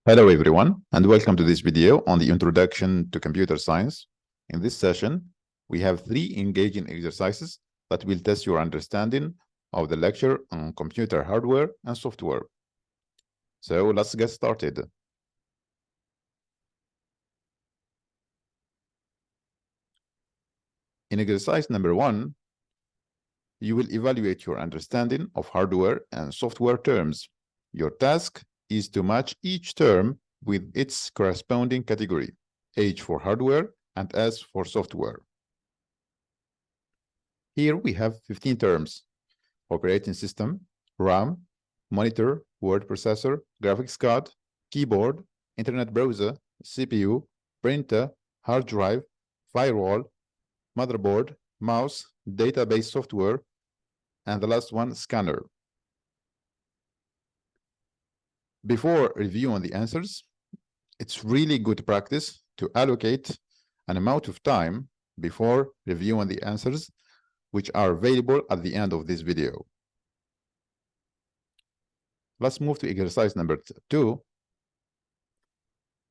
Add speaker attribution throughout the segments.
Speaker 1: Hello everyone, and welcome to this video on the introduction to computer science. In this session, we have 3 engaging exercises that will test your understanding of the lecture on computer hardware and software. So let's get started. In exercise number 1, you will evaluate your understanding of hardware and software terms. Your task is to match each term with its corresponding category, H for hardware and S for software. Here we have 15 terms: operating system, RAM, monitor, word processor, graphics card, keyboard, internet browser, CPU, printer, hard drive, firewall, motherboard, mouse, database software, and the last one, scanner. Before reviewing the answers, it's really good practice to allocate an amount of time before reviewing the answers, which are available at the end of this video. Let's move to exercise number 2.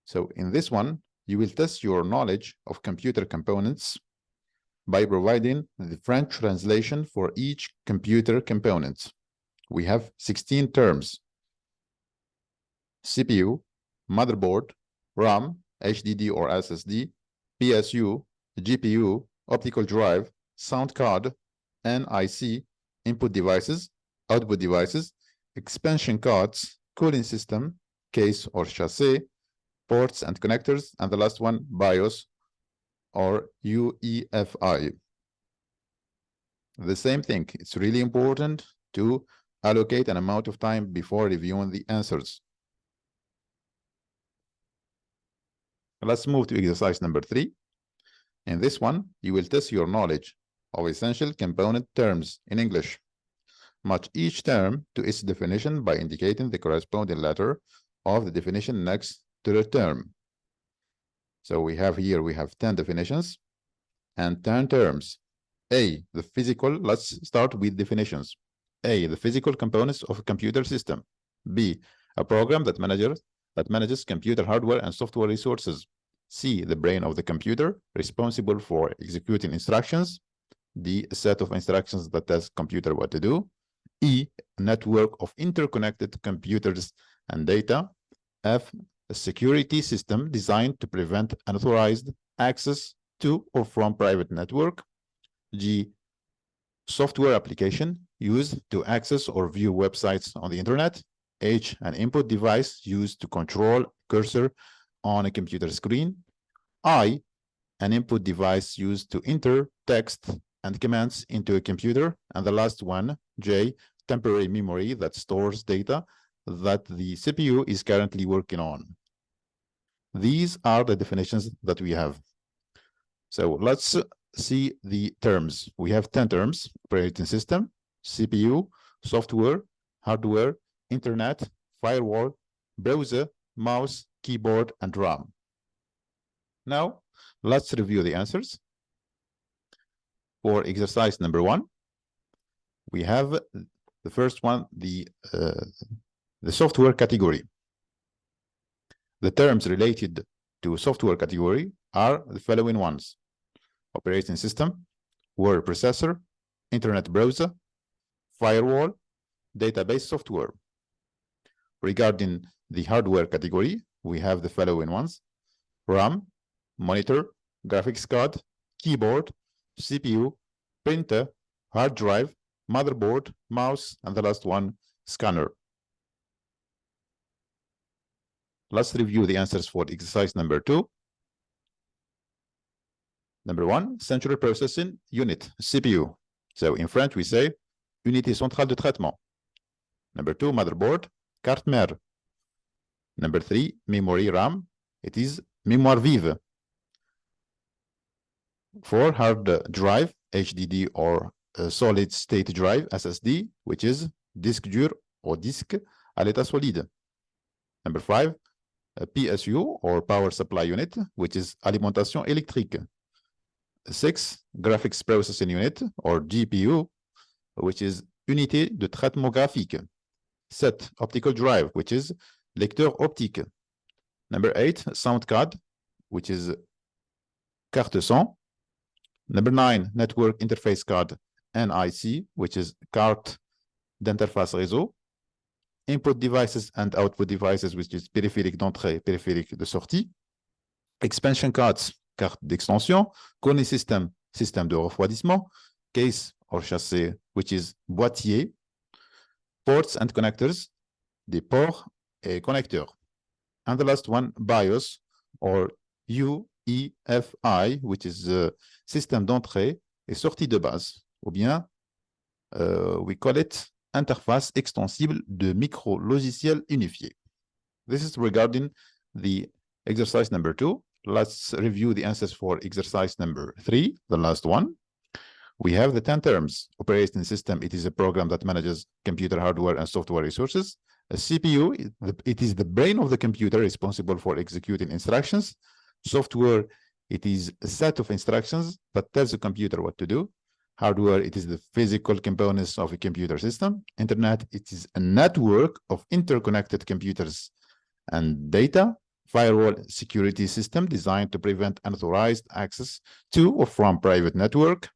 Speaker 1: So in this one, you will test your knowledge of computer components by providing the French translation for each computer component. We have 16 terms: CPU, motherboard, RAM, HDD or SSD, PSU, GPU, optical drive, sound card, NIC, input devices, output devices, expansion cards, cooling system, case or chassis, ports and connectors, and the last one, BIOS or UEFI. The same thing, it's really important to allocate an amount of time before reviewing the answers. Let's move to exercise number 3. In this one, you will test your knowledge of essential component terms in English. Match each term to its definition by indicating the corresponding letter of the definition next to the term. So we have 10 definitions and 10 terms. A, the physical, let's start with definitions. A, the physical components of a computer system. B, a program that manages computer hardware and software resources. C, the brain of the computer, responsible for executing instructions. D, a set of instructions that tells computer what to do. E, a network of interconnected computers and data. F, a security system designed to prevent unauthorized access to or from private network. G, software application used to access or view websites on the internet. H, an input device used to control cursor on a computer screen. I, an input device used to enter text and commands into a computer. And the last one, J, temporary memory that stores data that the CPU is currently working on. These are the definitions that we have. So let's see the terms. We have 10 terms: operating system, CPU, software, hardware, internet, firewall, browser, mouse, keyboard, and RAM. Now, let's review the answers. For exercise number 1, we have the first one, the software category. The terms related to software category are the following ones: operating system, word processor, internet browser, firewall, database software. Regarding the hardware category, we have the following ones: RAM, monitor, graphics card, keyboard, CPU, printer, hard drive, motherboard, mouse, and the last one, scanner. Let's review the answers for exercise number 2. Number 1, central processing unit, CPU. So in French, we say unité centrale de traitement. Number 2, motherboard, carte mère. Number 3, memory RAM. It is mémoire vive. 4, hard drive, HDD or solid state drive, SSD, which is disque dur or disque à l'état solide. Number 5, PSU or power supply unit, which is alimentation électrique. 6, graphics processing unit or GPU, which is unité de traitement graphique. 7, optical drive, which is lecteur optique. Number 8, sound card, which is carte son. Number 9, network interface card, NIC, which is carte d'interface réseau. Input devices and output devices, which is périphérique d'entrée, périphérique de sortie. Expansion cards, carte d'extension. Kone system, système de refroidissement. Case or châssis, which is boîtier. Ports and connectors, des ports et connecteurs. And the last one, BIOS or UEFI, which is système d'entrée et sortie de base, ou bien we call it interface extensible de micro-logiciel unifié. This is regarding the exercise number 2. Let's review the answers for exercise number 3, the last one. We have the 10 terms. Operating system, it is a program that manages computer hardware and software resources. A CPU, it is the brain of the computer responsible for executing instructions. Software, it is a set of instructions that tells the computer what to do. Hardware, it is the physical components of a computer system. Internet, it is a network of interconnected computers and data. Firewall, security system designed to prevent unauthorized access to or from private network.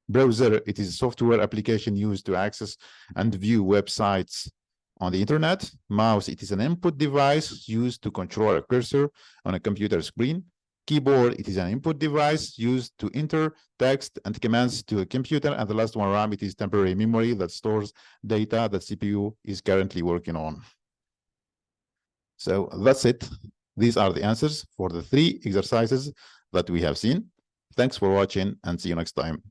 Speaker 1: Browser, it is a software application used to access and view websites on the internet. Mouse, it is an input device used to control a cursor on a computer screen. Keyboard, it is an input device used to enter text and commands to a computer. And the last one, RAM, it is temporary memory that stores data that CPU is currently working on. So that's it. These are the answers for the 3 exercises that we have seen. Thanks for watching and see you next time.